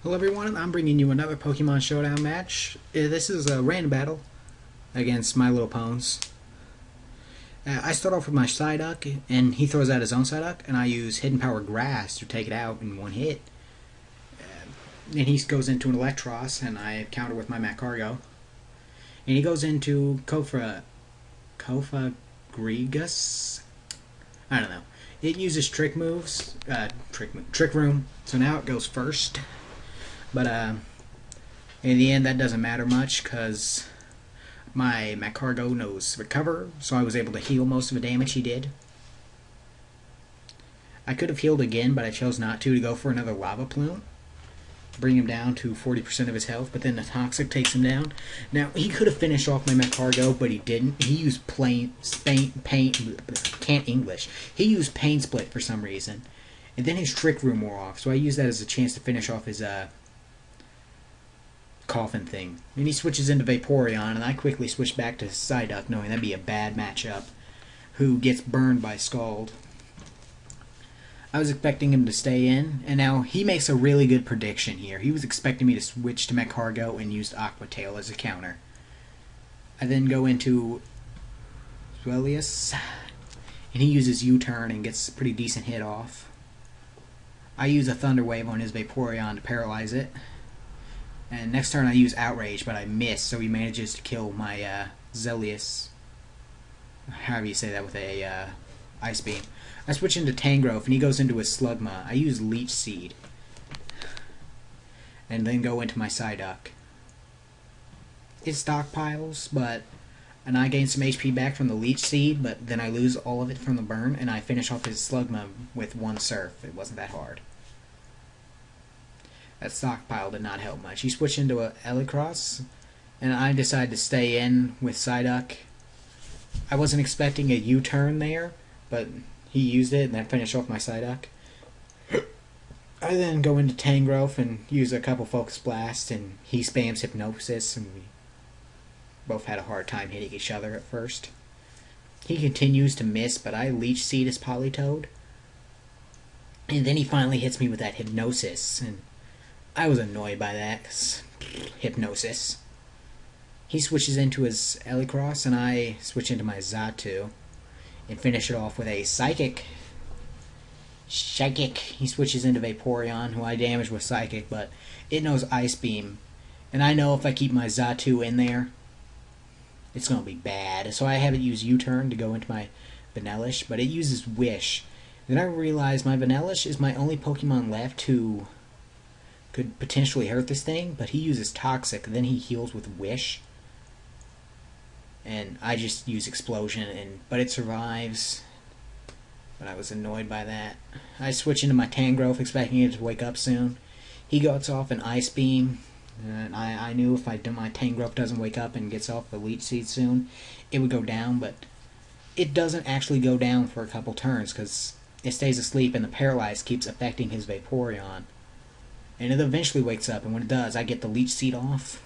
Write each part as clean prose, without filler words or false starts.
Hello everyone, I'm bringing you another Pokemon Showdown match. This is a random battle against My Little Pons. I start off with my Psyduck, and he throws out his own Psyduck, and I use Hidden Power Grass to take it out in one hit. Then he goes into an Electros, and I counter with my Magcargo. And he goes into Kofa Grigus? I don't know. It uses Trick moves, Trick Room, so now it goes first. But in the end, that doesn't matter much because my Magcargo knows Recover, so I was able to heal most of the damage he did. I could have healed again, but I chose not to go for another Lava Plume. Bring him down to 40% of his health, but then the Toxic takes him down. Now, he could have finished off my Magcargo, but he didn't. He used Pain Split for some reason. And then his Trick Room wore off, so I used that as a chance to finish off his Coffin thing. And he switches into Vaporeon, and I quickly switch back to Psyduck, knowing that'd be a bad matchup, who gets burned by Scald. I was expecting him to stay in, and now he makes a really good prediction here. He was expecting me to switch to Magcargo and use Aqua Tail as a counter. I then go into Swellius, and he uses U-turn and gets a pretty decent hit off. I use a Thunder Wave on his Vaporeon to paralyze it. And next turn I use Outrage, but I miss, so he manages to kill my Zelius. However you say that with a Ice Beam. I switch into Tangrowth, and he goes into his Slugma. I use Leech Seed. And then go into my Psyduck. It stockpiles, and I gain some HP back from the Leech Seed, but then I lose all of it from the burn, and I finish off his Slugma with one Surf. It wasn't that hard. That stockpile did not help much. He switched into a Electros, and I decided to stay in with Psyduck. I wasn't expecting a U-turn there, but he used it, and then finished off my Psyduck. I then go into Tangrowth and use a couple Focus Blasts, and he spams Hypnosis, and we both had a hard time hitting each other at first. He continues to miss, but I Leech Seed his Politoed. And then he finally hits me with that Hypnosis, and I was annoyed by that, cause Hypnosis. He switches into his Electros, and I switch into my Xatu, and finish it off with a Psychic. He switches into Vaporeon, who I damage with Psychic, but it knows Ice Beam. And I know if I keep my Xatu in there, it's going to be bad. So I have it use U-turn to go into my Vanellish, but it uses Wish. Then I realize my Vanellish is my only Pokemon left who could potentially hurt this thing, but he uses Toxic, then he heals with Wish. And I just use Explosion, but it survives. But I was annoyed by that. I switch into my Tangrowth, expecting it to wake up soon. He gets off an Ice Beam, and I knew if my Tangrowth doesn't wake up and gets off the Leech Seed soon, it would go down, but it doesn't actually go down for a couple turns, because it stays asleep, and the Paralyze keeps affecting his Vaporeon. And it eventually wakes up, and when it does, I get the Leech Seed off.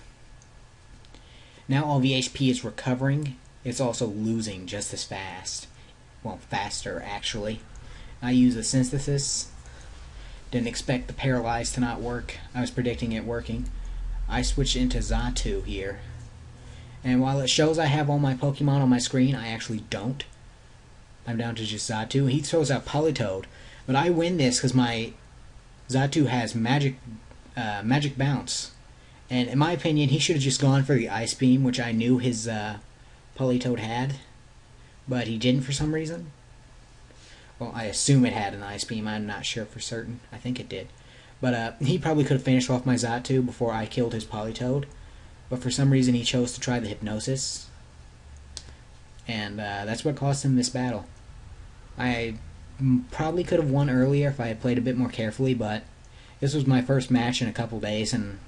Now all the HP is recovering. It's also losing just as fast. Well, faster, actually. I use a Synthesis. Didn't expect the Paralyze to not work. I was predicting it working. I switch into Xatu here. And while it shows I have all my Pokemon on my screen, I actually don't. I'm down to just Xatu. He throws out Politoed. But I win this because my Xatu has Magic Bounce. And in my opinion, he should have just gone for the Ice Beam, which I knew his Politoed had. But he didn't for some reason. Well, I assume it had an Ice Beam. I'm not sure for certain. I think it did. But he probably could have finished off my Xatu before I killed his Politoed. But for some reason, he chose to try the Hypnosis. And that's what cost him this battle. I probably could have won earlier if I had played a bit more carefully, but this was my first match in a couple days, and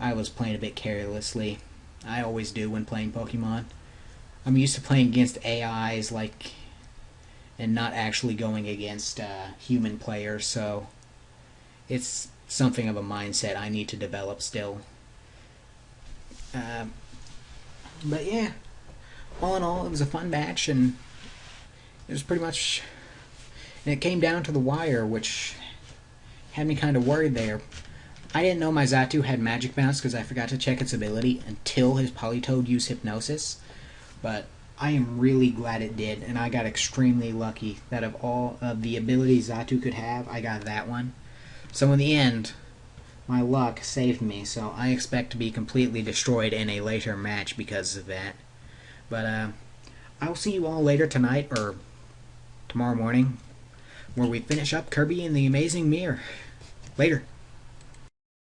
I was playing a bit carelessly. I always do when playing Pokemon. I'm used to playing against AIs, and not actually going against human players, so it's something of a mindset I need to develop still. But yeah, all in all, it was a fun match, and it was pretty much, and it came down to the wire, which had me kind of worried there. I didn't know my Xatu had Magic Bounce because I forgot to check its ability until his Politoed used Hypnosis. But I am really glad it did, and I got extremely lucky that of all of the abilities Xatu could have, I got that one. So in the end, my luck saved me, so I expect to be completely destroyed in a later match because of that. But I will see you all later tonight or tomorrow morning, where we finish up Kirby and the Amazing Mirror. Later.